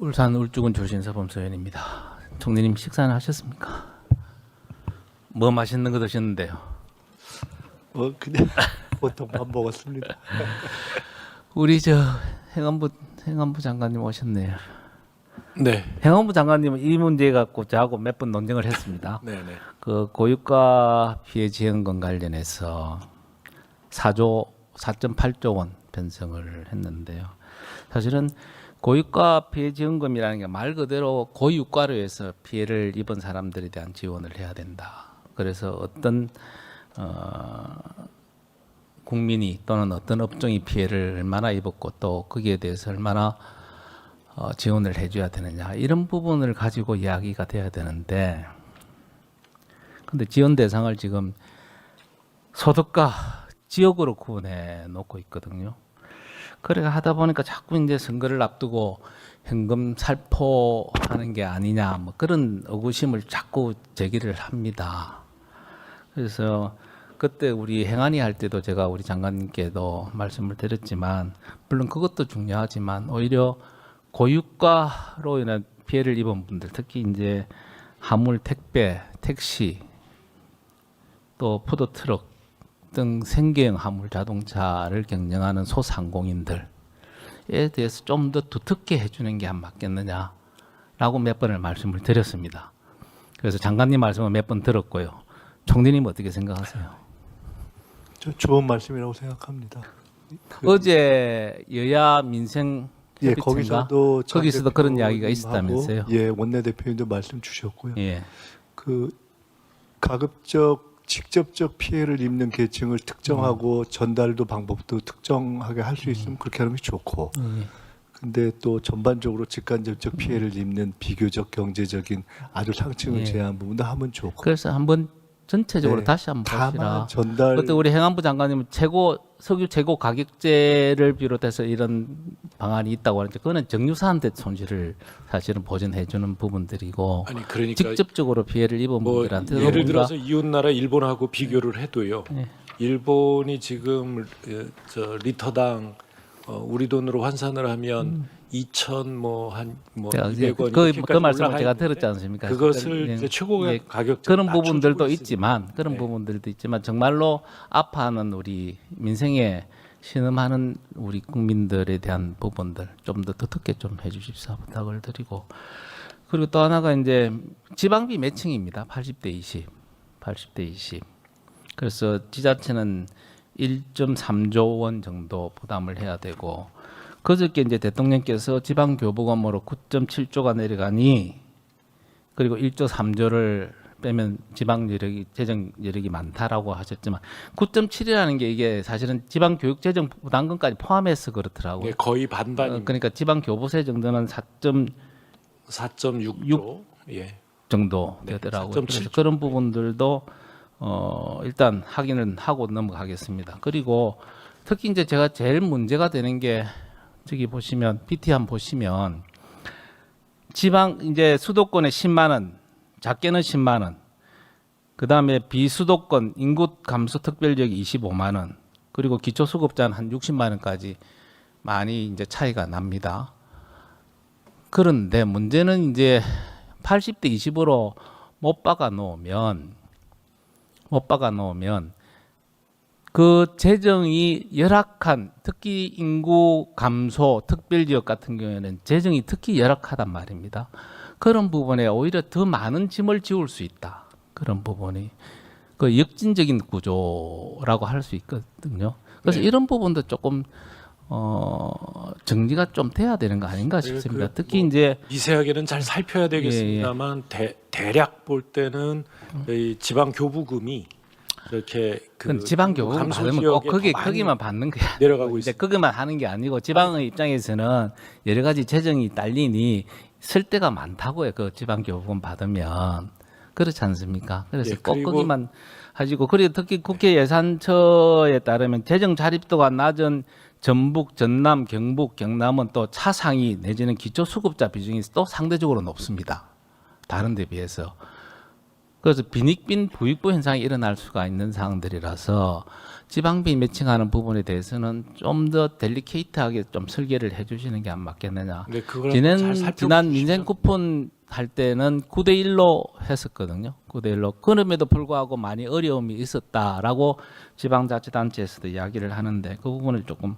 울산 울주군 출신 서범소연입니다. 총리님 식사는 하셨습니까? 뭐 맛있는 거 드셨는데요? 그냥 보통 밥 먹었습니다. 우리 행안부 장관님 오셨네요. 네. 행안부 장관님은 이 문제 갖고 저하고 몇 번 논쟁을 했습니다. 네네. 그 고유가 피해 지원금 관련해서 4.8조 원 편성을 했는데요. 사실은 고유가 피해 지원금이라는 게 말 그대로 고유가로 해서 피해를 입은 사람들에 대한 지원을 해야 된다. 그래서 어떤 국민이 또는 어떤 업종이 피해를 얼마나 입었고 또 거기에 대해서 얼마나 지원을 해줘야 되느냐 이런 부분을 가지고 이야기가 돼야 되는데, 근데 지원 대상을 지금 소득과 지역으로 구분해 놓고 있거든요. 그래 하다 보니까 자꾸 이제 선거를 앞두고 현금 살포하는 게 아니냐 뭐 그런 의구심을 자꾸 제기를 합니다. 그래서 그때 우리 행안위 할 때도 제가 우리 장관님께도 말씀을 드렸지만, 물론 그것도 중요하지만 오히려 고유가로 인한 피해를 입은 분들, 특히 이제 화물 택배, 택시, 또 푸드트럭 등 생계형 화물 자동차를 경영하는 소상공인들에 대해서 좀 더 두텁게 해주는 게 안 맞겠느냐라고 몇 번을 말씀을 드렸습니다. 그래서 장관님 말씀을 몇 번 들었고요. 총리님 어떻게 생각하세요? 저 좋은 말씀이라고 생각합니다. 어제 여야 민생 예, 협의체인가? 거기서도 그런 이야기가 대표님하고, 있었다면서요? 예, 원내대표님도 말씀 주셨고요. 예. 그 가급적 직접적 피해를 입는 계층을 특정하고 전달도 방법도 특정하게 할 수 있으면 그렇게 하는 게 좋고. 근데 또 전반적으로 직간접적 피해를 입는 비교적 경제적인 아주 상층을 예. 제한 부분도 하면 좋고. 그래서 한번 전체적으로 네. 다시 한번 보시라. 다만 전달 그때 우리 행안부 장관님은 석유 최고 가격제를 비롯해서 이런 방안이 있다고 하는데, 그거는 정유사한테 손실을 사실은 보전해주는 부분들이고, 아니 그러니까 직접적으로 피해를 입은 뭐 분들한테 예를 들어서 이웃 나라 일본하고 비교를 해도요. 네. 일본이 지금 저 리터당 우리 돈으로 환산을 하면 2,000 뭐한 제가 200원 그 말씀을 제가 들었지 않습니까? 그것을 예. 이제 최고 예. 가격 그런 부분들도 네. 있지만 정말로 아파하는 우리 민생에 신음하는 우리 국민들에 대한 부분들 좀 더 두텁게 좀 해주십사 부탁을 드리고, 그리고 또 하나가 이제 지방비 매칭입니다. 80대 20, 80대 20. 그래서 지자체는 1.3조 원 정도 부담을 해야 되고, 그저께 이제 대통령께서 지방교부금으로 9.7조가 내려가니, 그리고 1조 3조를 빼면 지방 여력이 재정 여력이 많다라고 하셨지만 9.7이라는 게 이게 사실은 지방 교육 재정 부담금까지 포함해서 그렇더라고요. 네, 거의 반반입니다. 그러니까 지방 교부세 정도는 4.6조 예. 정도 네, 되더라고요. 4.7 그래서 그런 부분들도 일단 확인은 하고 넘어가겠습니다. 그리고 특히 이제 제가 제일 문제가 되는 게, 저기 보시면 PT 한번 보시면 지방 이제 수도권에 10만 원, 작게는 10만 원, 그 다음에 비수도권 인구 감소 특별 지역이 25만 원, 그리고 기초수급자는 한 60만 원까지 많이 이제 차이가 납니다. 그런데 문제는 이제 80대 20으로 못 박아 놓으면 그 재정이 열악한, 특히 인구 감소 특별 지역 같은 경우에는 재정이 특히 열악하단 말입니다. 그런 부분에 오히려 더 많은 짐을 지울 수 있다. 그런 부분이 그 역진적인 구조라고 할 수 있거든요. 그래서 네. 이런 부분도 조금 정리가 좀 돼야 되는 거 아닌가 싶습니다. 특히 이제 미세하게는 잘 살펴야 되겠습니다만 대략 볼 때는 이 지방 교부금이 이렇게 그 지방 교부금 감소 받으면 꼭 지역에 더 많이 거기만 받는 게 내려가고 이제 있습니다. 거기만 하는 게 아니고, 지방의 입장에서는 여러 가지 재정이 딸리니 쓸 데가 많다고요. 그 지방 교부금 받으면 그렇지 않습니까? 그래서 예, 꼭 그리고 거기만 하시고, 그리고 특히 국회 예산처에 따르면 재정 자립도가 낮은 전북, 전남, 경북, 경남은 또 차상위 내지는 기초수급자 비중이 또 상대적으로 높습니다. 다른 데 비해서. 그래서 빈익빈 부익부 현상이 일어날 수가 있는 사항들이라서 지방비 매칭하는 부분에 대해서는 좀 더 델리케이트하게 좀 설계를 해주시는 게 안 맞겠느냐. 네, 그걸 잘 살펴보시죠. 지난 민생 쿠폰 할 때는 9대 1로 했었거든요. 9대 1로. 그럼에도 불구하고 많이 어려움이 있었다라고 지방자치단체에서도 이야기를 하는데 그 부분을 조금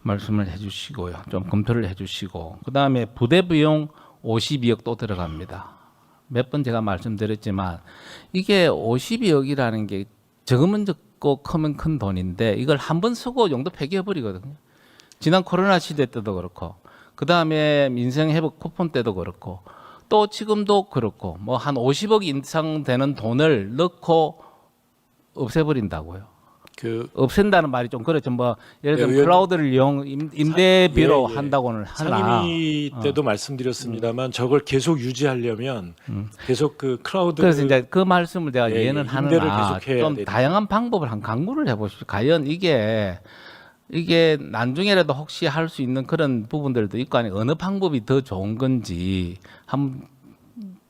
말씀을 해주시고요. 좀 검토를 해주시고 그다음에 부대 비용 52억 또 들어갑니다. 몇 번 제가 말씀드렸지만 이게 52억이라는 게 적으면 적고 크면 큰 돈인데 이걸 한 번 쓰고 용도 폐기해 버리거든요. 지난 코로나 시대 때도 그렇고 그다음에 민생 회복 쿠폰 때도 그렇고 또 지금도 그렇고 뭐 한 50억 이상 되는 돈을 넣고 없애버린다고요. 없앤다는 말이 좀 그렇죠. 뭐 예를 들면 네, 클라우드를 이용 임대비로 예, 예. 한다고는 하나. 상임위 때도 말씀드렸습니다만 저걸 계속 유지하려면 계속 그 클라우드 그래서 이제 그 말씀을 제가 예, 이해는 임대를 하느나 계속해야 좀 되니까. 다양한 방법을 한 강구를 해보십시오. 과연 이게 나중에라도 혹시 할 수 있는 그런 부분들도 있고 아니 어느 방법이 더 좋은 건지 한번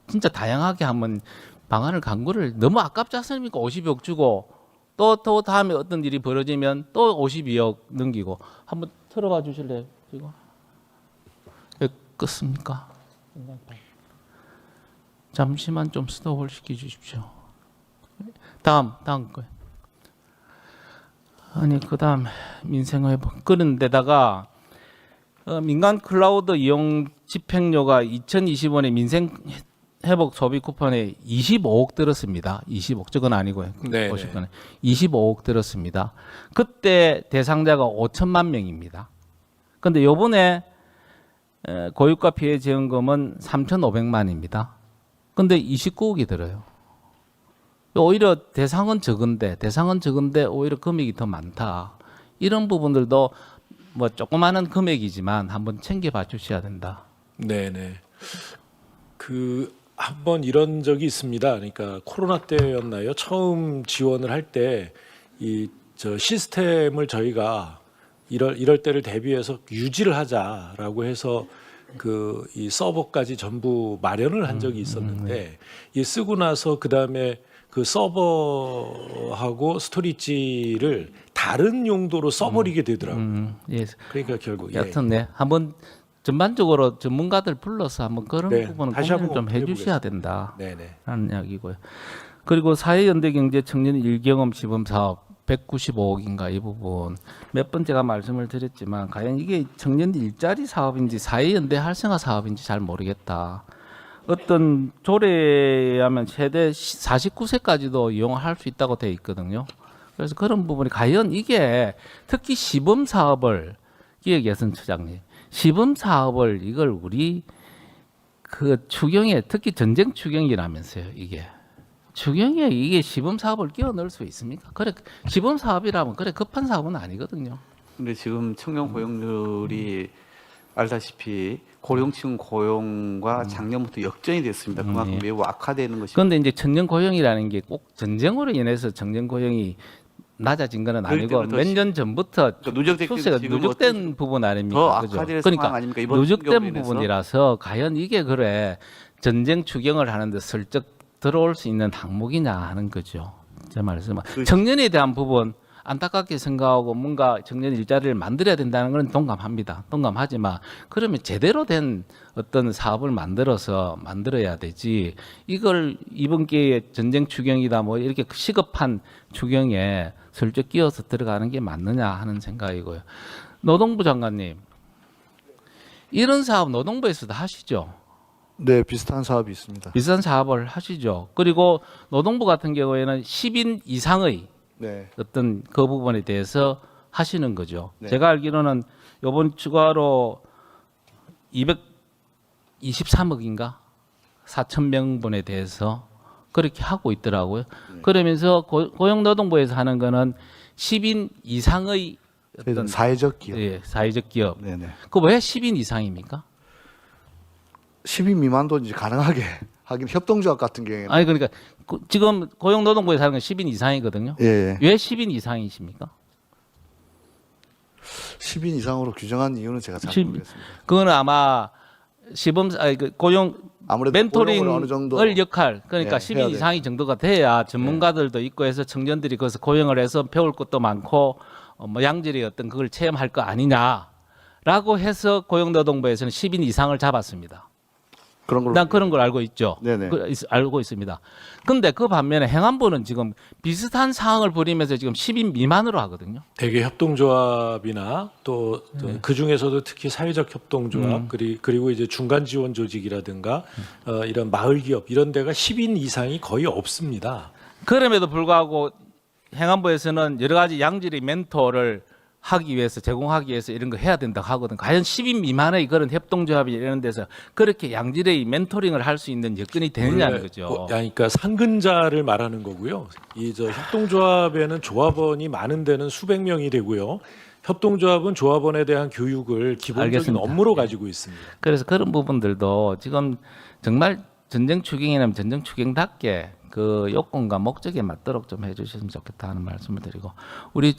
진짜 다양하게 한번 방안을 강구를 너무 아깝지 않습니까? 50억 주고 또 다음에 어떤 일이 벌어지면 또 52억 넘기고 한번 들어봐 주실래요? 이거 왜 껐습니까? 잠시만 좀 스톱을 시켜 주십시오. 다음 거예요. 아니 그다음 민생회복 그런 데다가 민간 클라우드 이용 집행료가 2020원에 민생회복 소비 쿠폰에 25억 들었습니다. 25억 저건 아니고요. 네, 보실 거는 25억 들었습니다. 그때 대상자가 5천만 명입니다. 그런데 요번에 고유가 피해 지원금은 3,500만입니다. 근데 29억이 들어요. 오히려 대상은 적은데 오히려 금액이 더 많다. 이런 부분들도 뭐 조그마한 금액이지만 한번 챙겨봐 주셔야 된다. 네네. 그 한번 이런 적이 있습니다. 그러니까 코로나 때였나요? 처음 지원을 할 때 이 저 시스템을 저희가 이럴 때를 대비해서 유지를 하자라고 해서 그 이 서버까지 전부 마련을 한 적이 있었는데 이 쓰고 나서 그 다음에 그 서버하고 스토리지를 다른 용도로 써버리게 되더라고요. 예. 그러니까 결국 여튼 네 한번 전반적으로 전문가들 불러서 한번 그런 네, 부분은 다시 고민을 한번 좀 해주셔야 된다. 네네. 라는 이야기고요. 그리고 사회연대경제 청년 일경험 시범 사업 195억인가 이 부분 몇 번 제가 말씀을 드렸지만 과연 이게 청년 일자리 사업인지 사회연대 활성화 사업인지 잘 모르겠다. 어떤 조례에 하면 최대 49세까지도 이용할 수 있다고 돼 있거든요. 그래서 그런 부분이 과연 이게 특히 시범 사업을 기획예산처장님 시범 사업을 이걸 우리 그 추경에 특히 전쟁 추경이라면서요 이게 추경에 이게 시범 사업을 끼워 넣을 수 있습니까? 그래 시범 사업이라면 그래 급한 사업은 아니거든요. 근데 지금 청년 고용률이 알다시피 고령층 고용과 작년부터 역전이 됐습니다. 그만큼 매우 악화되는 것이. 그런데 이제 청년 고용이라는 게 꼭 전쟁으로 인해서 청년 고용이 낮아진 건 아니고 몇 년 전부터 추세가 누적된 부분 아닙니까? 더 그죠? 악화될 그러니까 상황 아닙니까? 이번 누적된 충격으로 인해서? 부분이라서 과연 이게 그래 전쟁 추경을 하는데 슬쩍 들어올 수 있는 항목이냐 하는 거죠. 제 말씀은 청년에 대한 부분 안타깝게 생각하고 뭔가 청년 일자리를 만들어야 된다는 건 동감합니다. 동감하지만 그러면 제대로 된 어떤 사업을 만들어야 되지. 이걸 이번 기회에 전쟁 추경이다 뭐 이렇게 시급한 추경에 슬쩍 끼어서 들어가는 게 맞느냐 하는 생각이고요. 노동부 장관님, 이런 사업 노동부에서도 하시죠? 네, 비슷한 사업이 있습니다. 비슷한 사업을 하시죠. 그리고 노동부 같은 경우에는 10인 이상의 네. 어떤 그 부분에 대해서 하시는 거죠. 네. 제가 알기로는 이번 추가로 223억인가 4천 명분에 대해서 그렇게 하고 있더라고요. 그러면서 고용노동부에서 하는 거는 10인 이상의 어떤 사회적 기업. 예, 사회적 기업. 네네. 그 왜 10인 이상입니까? 10인 미만도 이제 가능하게 하긴 협동조합 같은 경우에는 아니 그러니까 지금 고용노동부에서 하는 건 10인 이상이거든요. 예. 왜 10인 이상이십니까? 10인 이상으로 규정한 이유는 제가 잘 십- 모르겠습니다. 그거는 아마 시범 고용 아무래도 고용을 어느 정도 멘토링을 역할 그러니까 예, 10인 해야 이상이 정도가 돼야 전문가들도 있고 해서 청년들이 거기서 고용을 해서 배울 것도 많고 뭐 양질의 어떤 그걸 체험할 거 아니냐라고 해서 고용노동부에서는 10인 이상을 잡았습니다. 그런 걸로 난 그런 걸 알고 있죠. 네네. 알고 있습니다. 근데 그 반면에 행안부는 지금 비슷한 사항을 벌이면서 지금 10인 미만으로 하거든요. 대개 협동조합이나 또 그 중에서도 특히 사회적 협동조합 그리고 이제 중간 지원 조직이라든가 이런 마을 기업 이런 데가 10인 이상이 거의 없습니다. 그럼에도 불구하고 행안부에서는 여러 가지 양질의 멘토를 하기 위해서 제공하기 위해서 이런 거 해야 된다고 하거든. 과연 10인 미만의 그런 협동조합이 이런 데서 그렇게 양질의 멘토링을 할 수 있는 여건이 되느냐는 거죠. 그러니까 상근자를 말하는 거고요. 이 저 협동조합에는 조합원이 많은 데는 수백 명이 되고요. 협동조합은 조합원에 대한 교육을 기본적인 알겠습니다. 업무로 가지고 있습니다. 그래서 그런 부분들도 지금 정말 전쟁 추경이라면 전쟁 추경답게 그 요건과 목적에 맞도록 좀 해주셨으면 좋겠다 하는 말씀을 드리고 우리